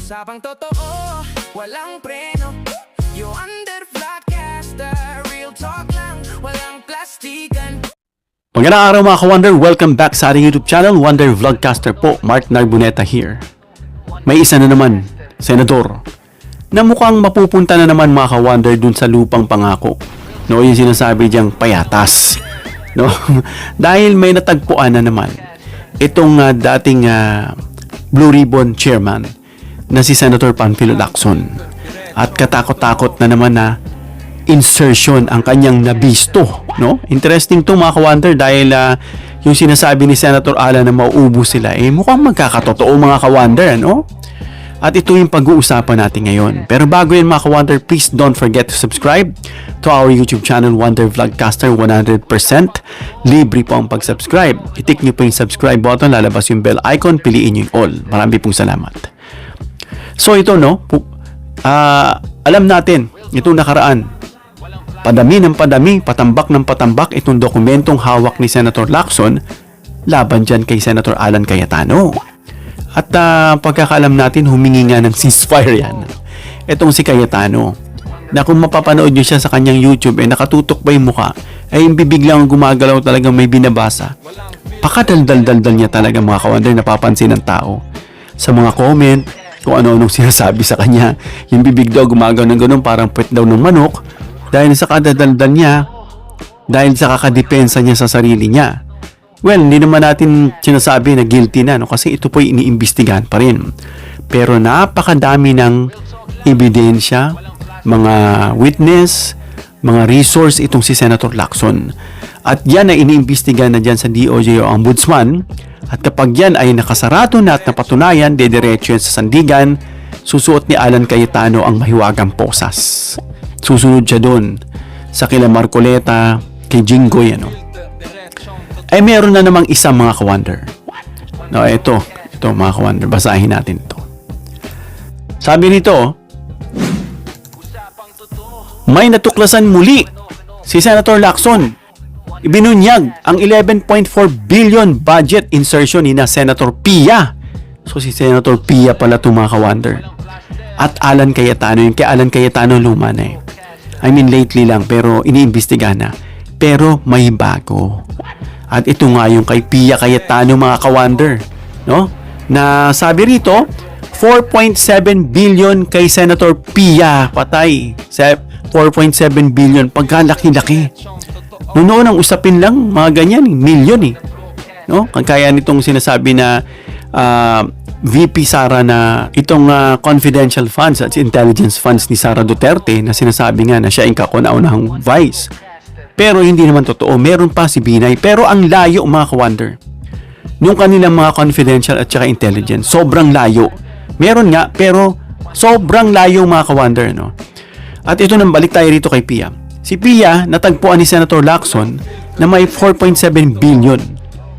Usapang totoo, walang preno. You under vlogcaster, real talk lang, walang plastikan. Magandang araw mga ka-Wonder, welcome back sa ating YouTube channel, Wonder Vlogcaster po, Mark Narboneta here. May isa na naman, Senador, na mukhang mapupunta na naman mga ka-Wonder dun sa lupang pangako. No, yung sinasabi diyang payatas. No? Dahil may natagpuan na naman itong dating Blue Ribbon Chairman na si Senator Panfilo Lacson. At katakot-takot na naman na insertion ang kanyang nabisto. No? Interesting to mga ka-Wonder dahil yung sinasabi ni Senator Alan na mauubos sila, mukhang magkakatotoo mga ka-Wonder, no? At ito yung pag-uusapan natin ngayon. Pero bago yan mga ka-Wonder, please don't forget to subscribe to our YouTube channel, Wonder Vlogcaster 100%. Libre po ang pag-subscribe. I-tick nyo po yung subscribe button, lalabas yung bell icon, piliin nyo yung all. Marami pong salamat. So ito, no? Alam natin, itong nakaraan, padami ng padami, patambak ng patambak, itong dokumentong hawak ni Senator Lacson laban dyan kay Senator Alan Cayetano. At pagkakaalam natin, humingi nga ng ceasefire yan. Itong si Cayetano, na kung mapapanood nyo siya sa kanyang YouTube, nakatutok ba yung mukha, yung bibig lang gumagalaw, talagang may binabasa. Pakadaldal-daldal niya talaga mga ka-Wonder, napapansin ng tao. Sa mga comment, kung ano-anong sinasabi sa kanya, yung bibig daw gumagaw ng ganun, parang puwet daw ng manok, dahil sa kadaldal niya, dahil sa kakadepensa niya sa sarili niya. Well, hindi naman natin sinasabi na guilty na, no? Kasi ito po iniimbestigahan pa rin. Pero napakadami ng ebidensya, mga witness, mga resource itong si Senator Lacson. At yan ay iniimbestigahan na dyan sa DOJ o Ombudsman. At kapag yan ay nakasarado na at napatunayan, dediretso yan sa sandigan, susuot ni Alan Cayetano ang mahiwagang posas. Susunod siya doon sa kila Marcoleta, kay Jinggoy, ano. Ay meron na namang isang mga ka-Wonder. No, ito mga ka-Wonder, basahin natin ito. Sabi nito, may natuklasan muli si Senator Lacson. Ibinunyag ang 11.4 billion budget insertion ni na Senator Pia. So si Senator Pia pala ito mga ka-Wonder. At Alan Cayetano, yung kay Alan Cayetano luma na eh. I mean lately lang pero iniimbestigahan na. Pero may bago. At ito nga yung kay Pia Cayetano mga ka-Wonder, no? Na sabi rito, 4.7 billion kay Senator Pia, patay. 4.7 billion, pagkalaki-laki. Noon ang usapin lang, mga ganyan, milyon eh. No? Kaya nitong sinasabi na VP Sara na itong confidential funds at intelligence funds ni Sara Duterte na sinasabi nga na siya ang kauna-unahang vice. Pero hindi naman totoo. Meron pa si Binay. Pero ang layo mga ka-Wonder. Nung kanilang mga confidential at saka intelligence, sobrang layo. Meron nga, pero sobrang layo mga ka-Wonder. No? At ito nang balik tayo rito kay Pia. Si Pia, natagpuan ni Senator Lacson na may 4.7 billion.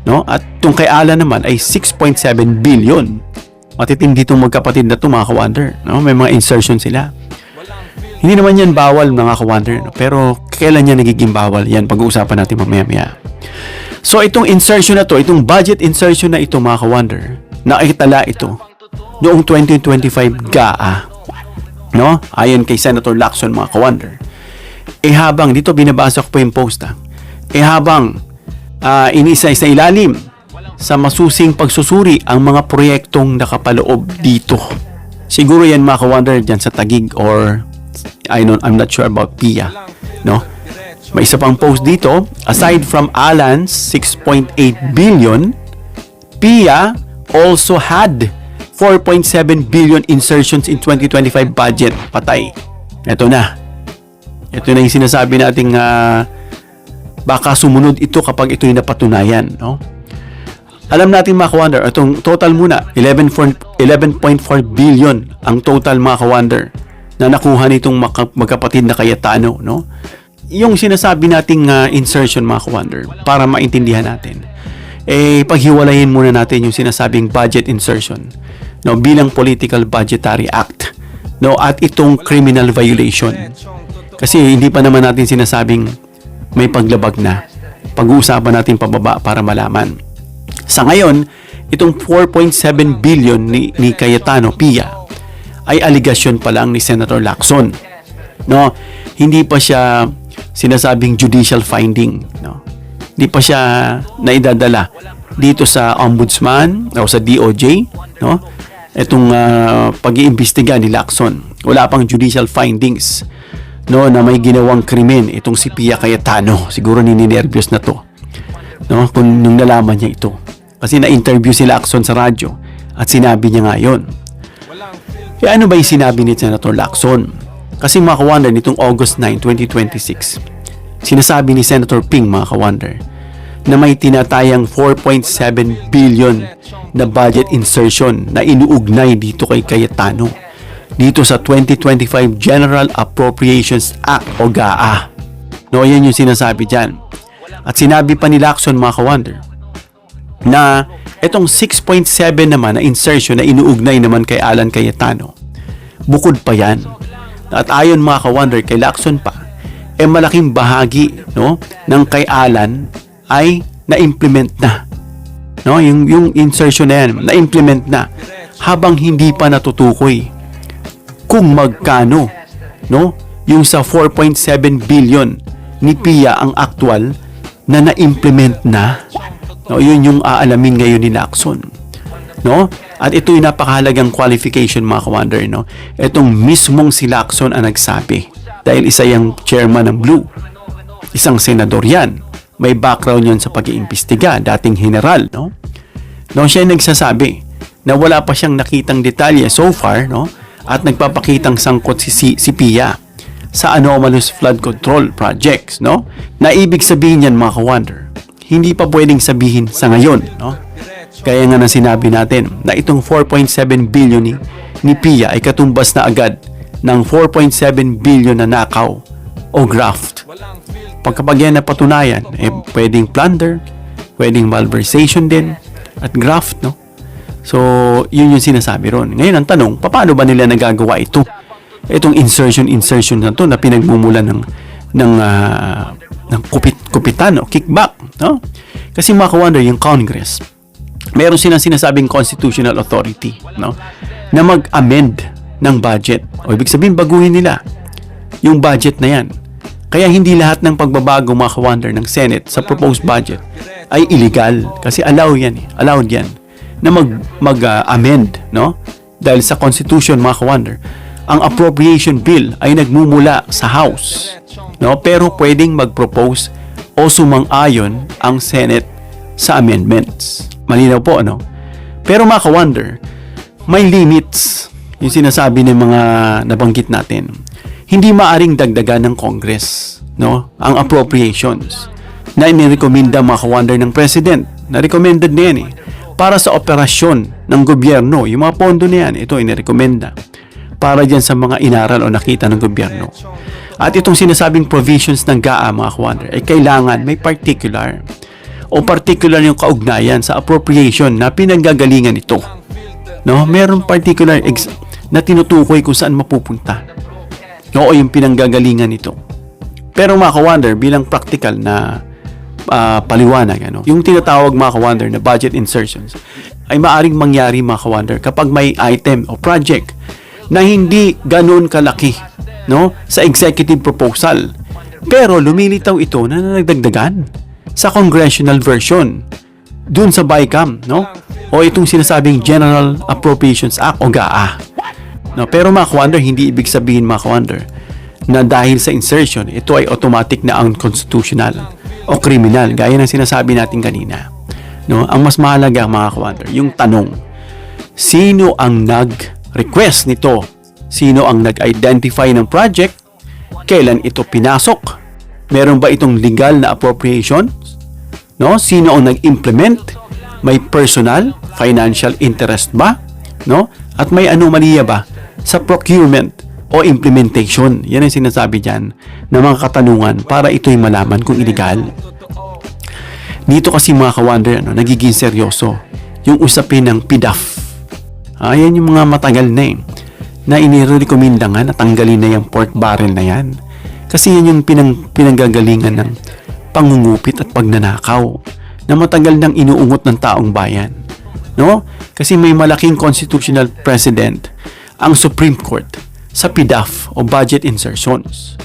No? At itong kay Alan naman ay 6.7 billion. Matitindi itong magkapatid na ito mga ka-Wonder. No? May mga insertion sila. Hindi naman yan bawal mga ka-Wonder. No? Pero kailan yan nagiging bawal? Yan, pag-uusapan natin mamaya-maya. So itong insertion na to, itong budget insertion na ito mga ka-Wonder, nakitala ito noong 2025 GAA. No? Ayon kay Senator Lacson mga ka-Wonder. Habang, dito binabasa ko po yung post habang inisa sa ilalim sa masusing pagsusuri ang mga proyektong nakapaloob dito. Siguro yan mga ka-Wonder dyan sa Taguig or I'm not sure about Pia. No? May isa pang post dito, aside from Alan's 6.8 billion, Pia also had 4.7 billion insertions in 2025 budget. Patay. Ito na yung sinasabi nating baka sumunod ito kapag ito'y napatunayan, no? Alam natin mga ka-Wonder, itong total muna 11.4 billion ang total mga ka-Wonder na nakuha nitong magkapatid na Cayetano, no? Yung sinasabi nating insertion mga ka-Wonder, para maintindihan natin, paghiwalayin muna natin yung sinasabing budget insertion, no, bilang Political Budgetary Act, no, at itong criminal violation. Kasi hindi pa naman natin sinasabing may paglabag na. Pag-uusapan natin pababa para malaman. Sa ngayon, itong 4.7 billion ni Cayetano Pia ay aligasyon pa lang ni Senator Lacson. No? Hindi pa siya sinasabing judicial finding. No? Hindi pa siya naidadala dito sa ombudsman o sa DOJ. No? Itong pag-iimbestiga ni Lacson. Wala pang judicial findings, no, na may ginawang krimen itong si Pia Cayetano. Siguro nininervyos na to, no, kung nung nalaman niya ito. Kasi na-interview si Lacson sa radyo at sinabi niya nga yun. Kaya ano ba yung sinabi ni Senator Lacson? Kasi mga ka-wonder, nitong August 9, 2026, sinasabi ni Senator Ping, mga ka-wonder, na may tinatayang 4.7 billion na budget insertion na inuugnay dito kay Cayetano dito sa 2025 General Appropriations Act o GAA. No, yan yung sinasabi dyan. At sinabi pa ni Lacson, mga ka-wonder, na itong 6.7 naman na insertion na inuugnay naman kay Alan Cayetano, bukod pa yan. At ayon, mga ka-wonder, kay Lacson pa, malaking bahagi, no, ng kay Alan ay na-implement na. No, yung insertion na yan, na-implement na habang hindi pa natutukoy kung magkano, no, yung sa 4.7 billion ni Pia ang actual na na-implement na. No, yun yung aalamin ngayon ni Lacson. No? At ito yung napakahalagang qualification, mga ka-wonder, no? Itong mismong si Lacson ang nagsabi dahil isa yung chairman ng Blue. Isang senador yan. May background yun sa pag-iimbestiga, dating general, no? No, siya nagsasabi na wala pa siyang nakitang detalye so far, no? At nagpapakitang sangkot si Pia sa anomalous flood control projects, no? Na ibig sabihin yan, mga ka-wonder, hindi pa pwedeng sabihin sa ngayon, no? Kaya nga na sinabi natin na itong 4.7 billion ni Pia ay katumbas na agad ng 4.7 billion na nakaw o graft. Pagkapag yan napatunayan, pwedeng plunder, pwedeng malversation din, at graft, no? So, yun yung sinasabi ron. Ngayon, ang tanong, paano ba nila nagagawa ito? Itong insertion na to na pinagmumulan ng kupitan o kickback, no? Kasi mga ka-wonder, yung Congress, meron silang sinasabing constitutional authority, no, na mag-amend ng budget. O ibig sabihin, baguhin nila yung budget na yan. Kaya hindi lahat ng pagbabago, mga ka-wonder, ng Senate sa proposed budget ay illegal. Kasi allowed yan na mag-amend, no? Dahil sa Constitution, mga ka-wonder, ang appropriation bill ay nagmumula sa House, no? Pero pwedeng mag-propose o sumang-ayon ang Senate sa amendments. Malinaw po, ano? Pero mga ka-wonder, may limits yung sinasabi ng mga nabanggit natin. Hindi maaring dagdagan ng Congress, no, ang appropriations na inirekomenda, mga ka-wonder, ng President. Na-recommended na yan para sa operasyon ng gobyerno. Yung mga pondo na yan, ito inirekomenda para dyan sa mga inaral o nakita ng gobyerno. At itong sinasabing provisions ng GAA, mga ka-wonder, ay kailangan may particular yung kaugnayan sa appropriation na pinanggagalingan ito. No? Meron particular na tinutukoy kung saan mapupunta. O yung pinanggagalingan nito. Pero mga ka-wonder, bilang practical na paliwanag, ano, yung tinatawag, mga ka-wonder, na budget insertions ay maaring mangyari, mga ka-wonder, kapag may item o project na hindi ganun kalaki, no, sa executive proposal. Pero lumilitaw ito na nagdagdagan sa congressional version dun sa BICAM, no? O itong sinasabing General Appropriations Act o GAA. No, pero mga ka-wonder, hindi ibig sabihin, mga ka-wonder, na dahil sa insertion, ito ay automatic na unconstitutional o criminal, gaya ng sinasabi natin kanina. No, ang mas mahalaga, mga ka-wonder, yung tanong, sino ang nag-request nito? Sino ang nag-identify ng project? Kailan ito pinasok? Meron ba itong legal na appropriation? No, sino ang nag-implement? May personal, financial interest ba? No? At may anomalya ba sa procurement o implementation? Yan ang sinasabi dyan na mga katanungan para ito'y malaman kung illegal. Dito kasi, mga ka-wonder, ano, nagiging seryoso yung usapin ng PDAF. Ayan yung mga matagal na na inirekomenda nga na tanggalin na yung pork barrel na yan. Kasi yan yung pinanggagalingan ng pangungupit at pagnanakaw na matagal nang inuungot ng taong bayan. No? Kasi may malaking constitutional precedent ang Supreme Court sa PDAF o budget insertions.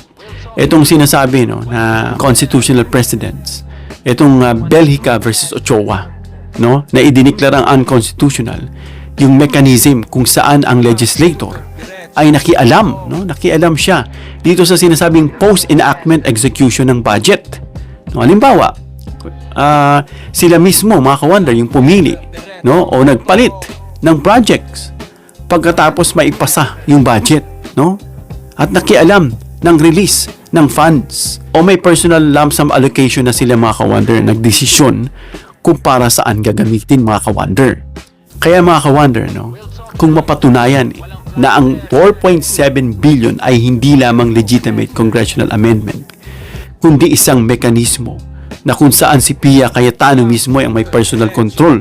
Itong sinasabi no na constitutional precedents, itong Belhica versus Ochoa, no, na idiniklarang unconstitutional yung mechanism kung saan ang legislator ay nakialam siya dito sa sinasabing post-enactment execution ng budget. No, halimbawa, sila mismo, mga ka-wonder, yung pumili, no, o nagpalit ng projects pagkatapos maipasa yung budget, no, at nakialam ng release ng funds o may personal lump sum allocation na sila, mga ka-wonder, nagdesisyon kung para saan gagamitin, mga ka-wonder. Kaya, mga ka-wonder, no, kung mapatunayan na ang 4.7 billion ay hindi lamang legitimate congressional amendment, kundi isang mekanismo na kung saan si Pia Cayetano mismo ay ang may personal control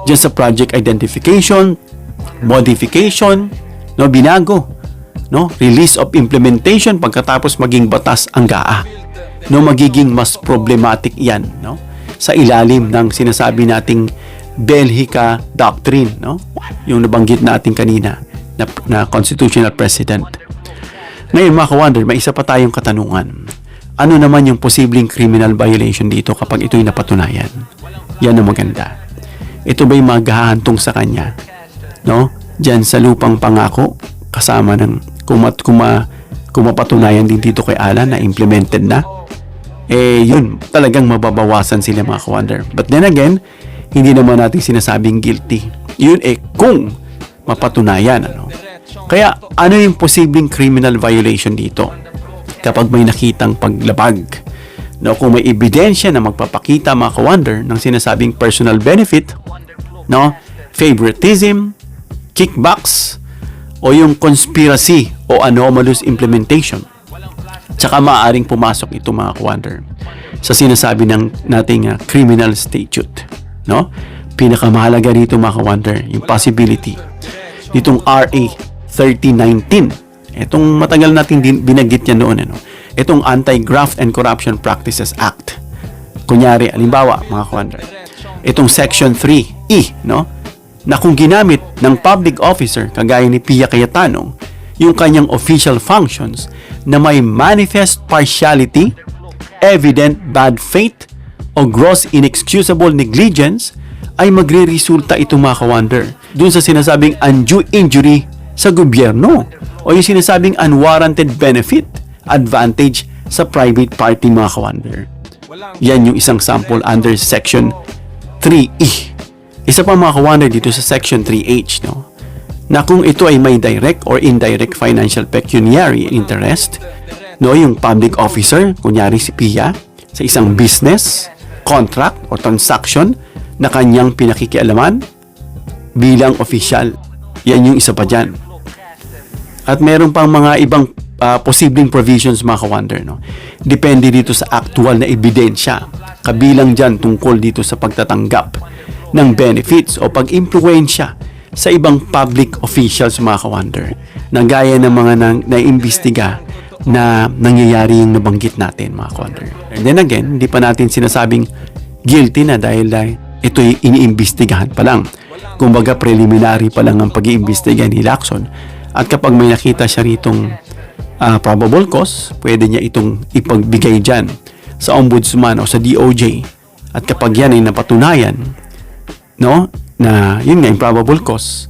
dyan sa project identification, modification, no, binago, no, release of implementation pagkatapos maging batas ang GAA, no, magiging mas problematic yan, no, sa ilalim ng sinasabi nating Belhica Doctrine, no, yung nabanggit natin kanina na constitutional precedent. Ngayon, mga ka-wonder, may isa pa tayong katanungan. Ano naman yung posibleng criminal violation dito kapag ito'y napatunayan? Yan ang maganda. Ito ba'y maghahantong sa kanya, no, diyan sa lupang pangako, kasama ng kung mapatunayan din dito kay Alan na implemented na, yun, talagang mababawasan sila, mga ka-wonder. But then again, hindi naman natin sinasabing guilty. Yun kung mapatunayan, ano. Kaya, ano yung posibleng criminal violation dito? Kapag may nakitang paglabag, no, kung may ebidensya na magpapakita, mga ka-wonder, ng sinasabing personal benefit, no, favoritism, kickbacks, o yung conspiracy o anomalous implementation. Tsaka maaaring pumasok ito, mga ka-wonder, sa sinasabi ng nating criminal statute, no? Pinakamahalaga dito, mga ka-wonder, yung possibility ditong RA 3019. Itong matagal natin binanggit yan noon, ano? Itong Anti-Graft and Corruption Practices Act. Kunyari, alimbawa, mga ka-wonder, itong Section 3E, no, na kung ginamit ng public officer kagaya ni Pia Cayetano yung kanyang official functions na may manifest partiality, evident bad faith, o gross inexcusable negligence, ay magre-resulta ito, mga ka-wonder, dun sa sinasabing undue injury sa gobyerno o yung sinasabing unwarranted benefit, advantage sa private party, mga ka-wonder. Yan yung isang sample under Section 3E. Isa pa, mga ka-wonder, dito sa Section 3H, no, na kung ito ay may direct or indirect financial pecuniary interest, no, yung public officer, kunyari si Pia, sa isang business, contract, o transaction na kanyang pinakikialaman bilang official. Yan yung isa pa dyan. At meron pang mga ibang posibleng provisions, mga ka-wonder, no? Depende dito sa actual na ebidensya. Kabilang dyan tungkol dito sa pagtatanggap ng benefits o pag-impluwensya sa ibang public officials, mga ka-wonder, na gaya ng mga naiimbestiga na nangyayari yung nabanggit natin, mga ka-wonder. And then again, hindi pa natin sinasabing guilty na dahil ito'y iniimbestigahan pa lang. Kumbaga, preliminary pa lang ang pag-iimbestiga ni Lacson. At kapag may nakita siya ritong probable cause, pwede niya itong ipagbigay dyan sa ombudsman o sa DOJ. At kapag yan ay napatunayan, no, na yun nga, improbable cause,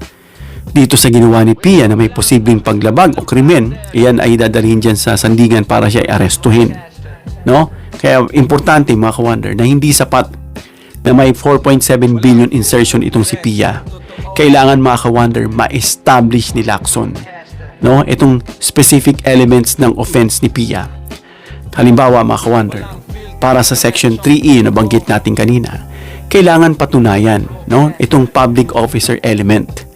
dito sa ginawa ni Pia na may posibleng paglabag o krimen, iyan ay dadalhin dyan sa sandigan para siya i-arestuhin. No? Kaya importante, mga ka-wonder, na hindi sapat na may 4.7 billion insertion itong si Pia. Kailangan, mga ka-wonder, ma-establish ni Lacson, no, itong specific elements ng offense ni Pia. Halimbawa, mga ka-wonder, para sa Section 3E na banggit natin kanina, kailangan patunayan, no, itong public officer element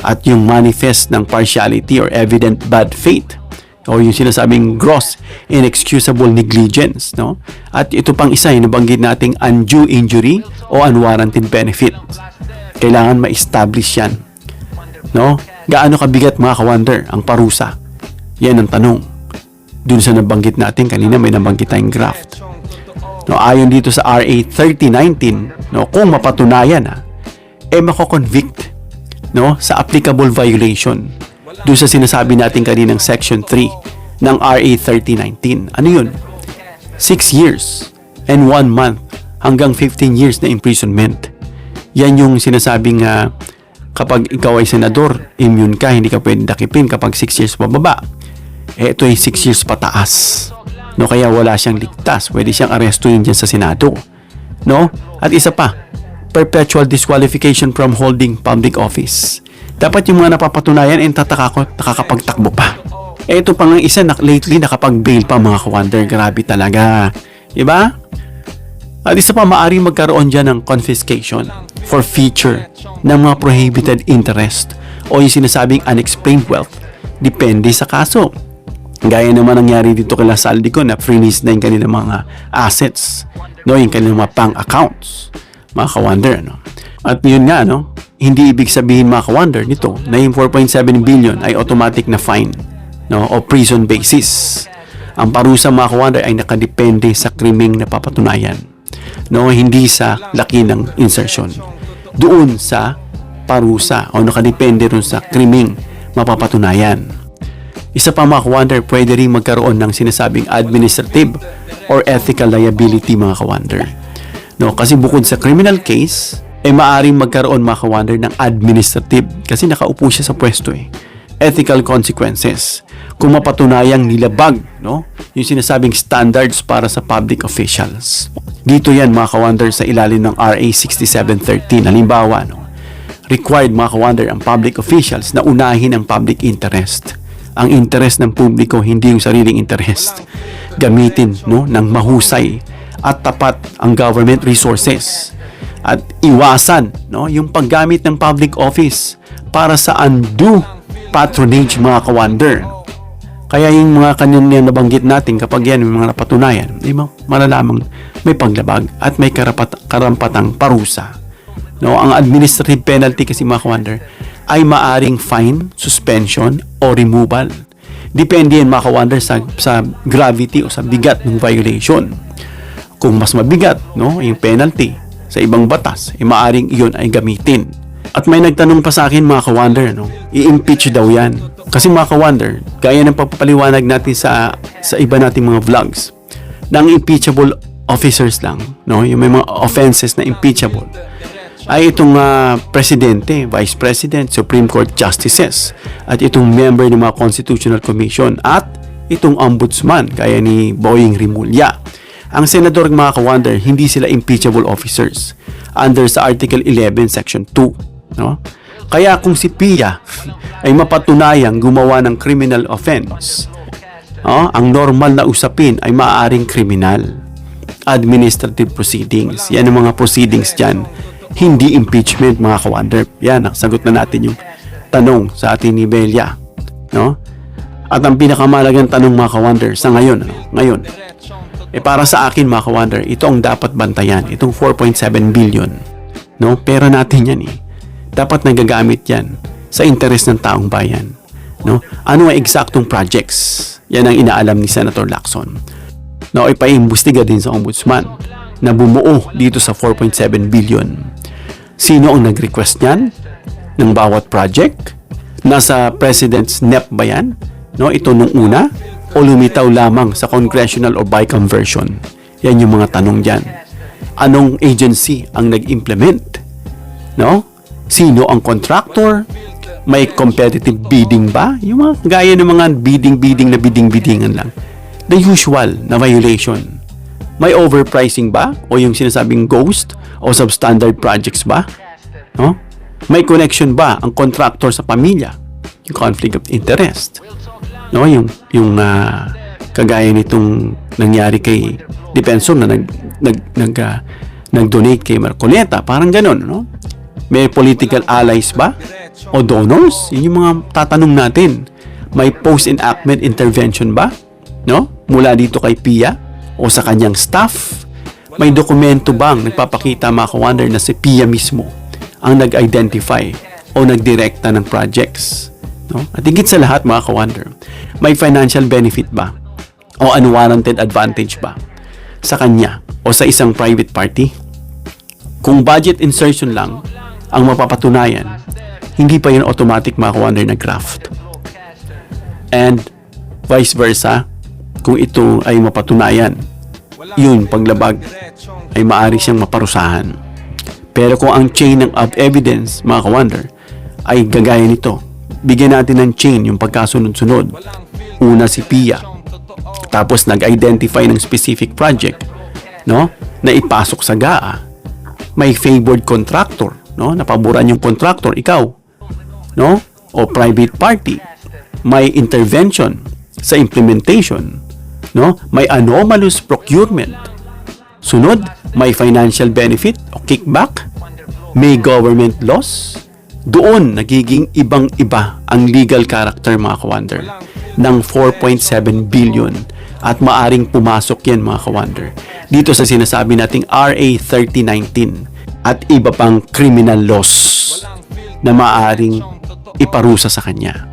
at yung manifest ng partiality or evident bad faith o yung sinasabing gross inexcusable negligence, no? At ito pang isa yung nabanggit nating undue injury o unwarranted benefit. Kailangan ma-establish yan, no? Gaano kabigat, mga ka-wonder, ang parusa? Yan ang tanong. Dun sa nabanggit natin kanina, may nabanggit tayong graft. No, ayon dito sa RA 3019, no, kung mapatunayan mako-convict, no, sa applicable violation doon sa sinasabi natin kaninang Section 3 ng RA 3019. Ano yun? 6 years and 1 month hanggang 15 years na imprisonment. Yan yung sinasabing kapag ikaw ay senador, immune ka, hindi ka pwedeng dakipin kapag 6 years pababa. Ito ay 6 years pataas. No, kaya wala siyang ligtas. Pwede siyang arestuhin dyan sa Senado. No? At isa pa, perpetual disqualification from holding public office. Dapat yung mga napapatunayan ay nakakapagtakbo pa. Ito pa nga isa, lately nakapag-bail pa mga ka-wonder. Grabe talaga. Diba? At isa pa, maaaring magkaroon dyan ng confiscation for feature ng mga prohibited interest o yung sinasabing unexplained wealth. Depende sa kaso. Gaya naman nangyari dito kay Saldico na freeze na yung kanilang mga assets, no, yung kanilang mga bank accounts, mga ka-wonder, no. At yun nga, no, hindi ibig sabihin mga ka-wonder nito na yung 4.7 billion ay automatic na fine, no, o prison basis. Ang parusa mga ka-wonder ay nakadepende sa krimeng napapatunayan, no, hindi sa laki ng insertion. Doon sa parusa o nakadepende rin sa krimeng mapapatunayan. Isa pa mga ka-wonder, pwede rin magkaroon ng sinasabing administrative or ethical liability mga ka-wonder. No, kasi bukod sa criminal case, ay maaaring magkaroon mga ka-wonder ng administrative kasi nakaupo siya sa pwesto eh. Ethical consequences kung mapatunayang nilabag, no, yung sinasabing standards para sa public officials. Dito yan mga ka-wonder sa ilalim ng RA 6713. Halimbawa, no, required mga ka-wonder ang public officials na unahin ang public interest. Ang interest ng publiko, hindi yung sariling interest. Gamitin, no, ng mahusay at tapat ang government resources. At iwasan, no, yung paggamit ng public office para sa undue patronage mga ka-wonder. Kaya yung mga kanyang nabanggit natin kapag yan may mga napatunayan, malalamang may paglabag at may karampatang parusa. No, ang administrative penalty kasi mga ka-wonder ay maaring fine, suspension, o removal. Depende yan mga ka-wonder sa gravity o sa bigat ng violation. Kung mas mabigat, no, yung penalty sa ibang batas, maaring iyon ay gamitin. At may nagtanong pa sa akin mga ka-wonder, no, i-impeach daw yan. Kasi mga ka-wonder, gaya ng pagpapaliwanag natin sa iba nating mga vlogs, na ang impeachable officers lang, no, yung may mga offenses na impeachable, ay itong presidente, vice president, Supreme Court justices, at itong member ng mga Constitutional Commission, at itong ombudsman, gaya ni Boying Rimulya. Ang senador mga ka-wonder, hindi sila impeachable officers under sa Article 11, Section 2. No? Kaya kung si Pia ay mapatunayang gumawa ng criminal offense, ang normal na usapin ay maaaring kriminal. Administrative proceedings. Yan ang mga proceedings dyan. Hindi impeachment mga ka-wonder. Yan, sagot na natin yung tanong sa ating ni Belia. No? At ang pinakamalagang tanong mga ka-wonder sa ngayon, ngayon, para sa akin mga ka-wonder, ito ang dapat bantayan, itong 4.7 billion. No? Pera natin yan eh. Dapat nagagamit yan sa interes ng taong bayan. No? Ano ang eksaktong projects? Yan ang inaalam ni Senator Lacson. No, ipaimbestiga din sa ombudsman na bumuo dito sa 4.7 billion. Sino ang nag-request niyan ng bawat project? Nasa President's NEP ba yan? No, ito nung una? O lumitaw lamang sa congressional o by conversion? Yan yung mga tanong dyan. Anong agency ang nag-implement? No? Sino ang contractor? May competitive bidding ba? Yung mga gaya ng mga bidding na biddingan lang. The usual na violation. May overpricing ba? O yung sinasabing ghost? O substandard projects ba? No? May connection ba ang contractor sa pamilya? Yung conflict of interest. No, yung kagaya nitong nangyari kay Defensor na nag-donate kay Marcoleta, parang gano'n, no? May political allies ba? O donors? Yun yung mga tatanong natin. May post-enactment intervention ba? No? Mula dito kay Pia o sa kanyang staff? May dokumento bang nagpapakita mga ka-wonder na si Pia mismo ang nag-identify o nagdirekta ng projects? No? At higit sa lahat mga ka-wonder, may financial benefit ba? O unwarranted advantage ba sa kanya o sa isang private party? Kung budget insertion lang ang mapapatunayan, hindi pa yun automatic mga ka-wonder na graft. And vice versa, kung ito ay mapatunayan, yun, paglabag, ay maaari siyang maparusahan. Pero kung ang chain of evidence, mga ka-wonder, ay gagaya nito, bigyan natin ng chain yung pagkasunod-sunod. Una si Pia, tapos nag-identify ng specific project, no, na ipasok sa GAA. May favored contractor, no, napaboran yung contractor, ikaw, no, o private party. May intervention sa implementation, no, may anomalous procurement. Sunod, may financial benefit o kickback, may government loss. Doon nagiging ibang-iba ang legal character, mga ka-wonder, ng 4.7 billion at maaring pumasok yan, mga ka-wonder, dito sa sinasabi nating RA 3019 at iba pang criminal laws na maaring iparusa sa kanya.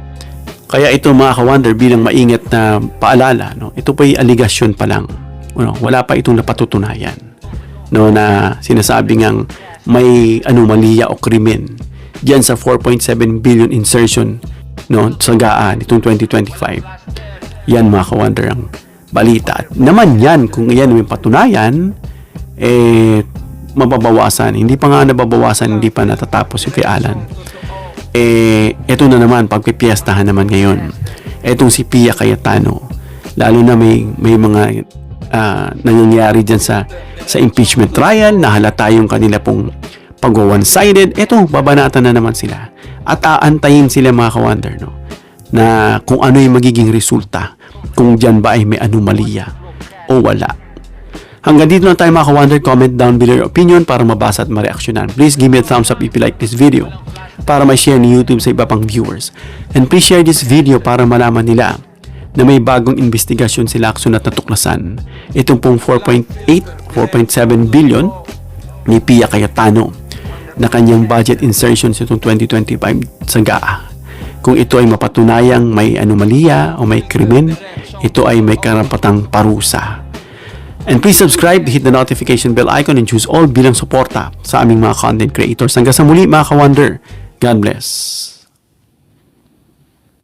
Kaya ito, mga ka-wonder, bilang maingat na paalala, no, ito pa yung aligasyon pa lang, no, wala pa itong napatutunayan, no, na sinasabi ngang may anomalya o krimen diyan sa 4.7 billion insertion, no, sa GAA nitong 2025. Yan, mga ka-wonder, ang balita. At naman yan, kung yan may patunayan, mababawasan. Hindi pa nga nababawasan, hindi pa natatapos yung kay Alan. Ito na naman, pagpipiestahan naman ngayon. Etong si Pia Cayetano, lalo na may mga nangyayari dyan sa impeachment trial, nahalata yung kanila pong pag-one-sided. Eto, babanatan na naman sila. At aantayin sila, mga ka-wonder, no, na kung ano yung magiging resulta, kung dyan ba ay may anomalya o wala. Hanggang dito lang tayo, mga ka-wonder. Comment down below your opinion para mabasa at mareaksyonan. Please give me a thumbs up if you like this video para ma-share ni YouTube sa iba pang viewers. And please share this video para malaman nila na may bagong investigasyon si Lacson at natuklasan. Itong pong 4.7 billion ni Pia Cayetano na kanyang budget insertions itong 2025 sa GAA. Kung ito ay mapatunayang may anomalya o may krimen, ito ay may karapatang parusa. And please subscribe, hit the notification bell icon, and choose all bilang suporta sa aming mga content creators. Hanggang sa muli, mga ka-wonder. God bless.